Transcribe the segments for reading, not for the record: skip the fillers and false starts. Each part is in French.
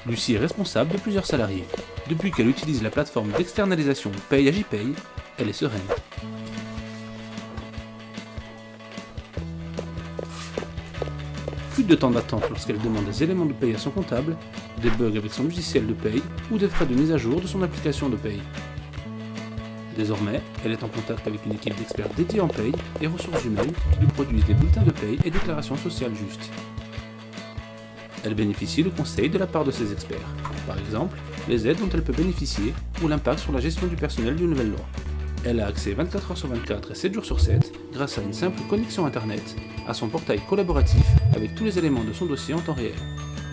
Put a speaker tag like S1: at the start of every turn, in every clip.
S1: Lucie est responsable de plusieurs salariés. Depuis qu'elle utilise la plateforme d'externalisation Paye Agipay, elle est sereine. Plus de temps d'attente lorsqu'elle demande des éléments de paye à son comptable, des bugs avec son logiciel de paye ou des frais de mise à jour de son application de paye. Désormais, elle est en contact avec une équipe d'experts dédiés en paye et ressources humaines qui lui produisent des bulletins de paye et déclarations sociales justes. Elle bénéficie de conseils de la part de ses experts, par exemple les aides dont elle peut bénéficier ou l'impact sur la gestion du personnel d'une nouvelle loi. Elle a accès 24 h sur 24 et 7 jours sur 7 grâce à une simple connexion internet à son portail collaboratif avec tous les éléments de son dossier en temps réel.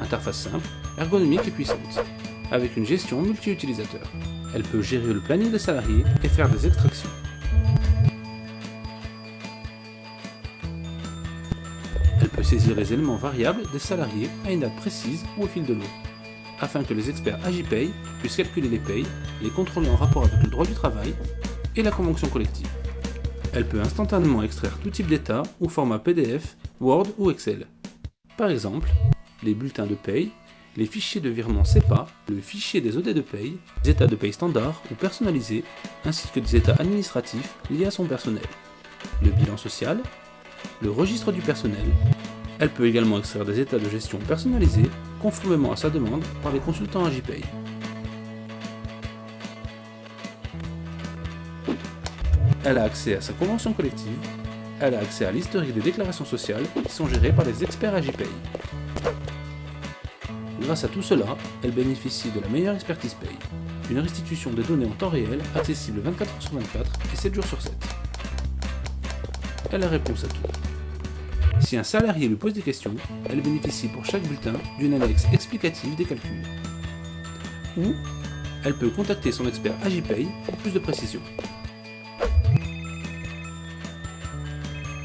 S1: Interface simple, ergonomique et puissante, avec une gestion multi-utilisateur. Elle peut gérer le planning des salariés et faire des extractions. Elle peut saisir les éléments variables des salariés à une date précise ou au fil de l'eau, afin que les experts Agipay puissent calculer les payes, les contrôler en rapport avec le droit du travail et la convention collective. Elle peut instantanément extraire tout type d'état ou format PDF, Word ou Excel. Par exemple, les bulletins de paye, les fichiers de virement CEPA, le fichier des OD de paye, des états de paye standards ou personnalisés, ainsi que des états administratifs liés à son personnel, le bilan social, le registre du personnel. Elle peut également extraire des états de gestion personnalisés, conformément à sa demande par les consultants Agipay. Elle a accès à sa convention collective, elle a accès à l'historique des déclarations sociales qui sont gérées par les experts Agipay. Grâce à tout cela, elle bénéficie de la meilleure expertise paye, une restitution des données en temps réel accessible 24 h sur 24 et 7 jours sur 7. Elle a réponse à tout. Si un salarié lui pose des questions, elle bénéficie pour chaque bulletin d'une annexe explicative des calculs. Ou, elle peut contacter son expert Agipay pour plus de précision.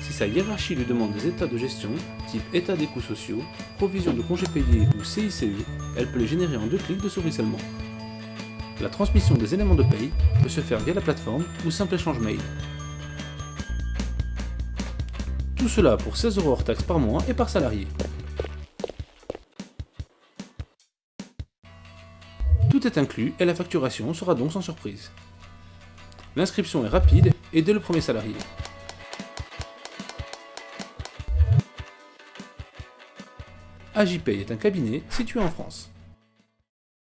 S1: Si sa hiérarchie lui demande des états de gestion, type état des coûts sociaux, provision de congés payés ou CICE, elle peut les générer en 2 clics de souris seulement. La transmission des éléments de paye peut se faire via la plateforme ou simple échange mail. Tout cela pour 16 € hors taxe par mois et par salarié. Tout est inclus et la facturation sera donc sans surprise. L'inscription est rapide et dès le premier salarié. Agipay est un cabinet situé en France.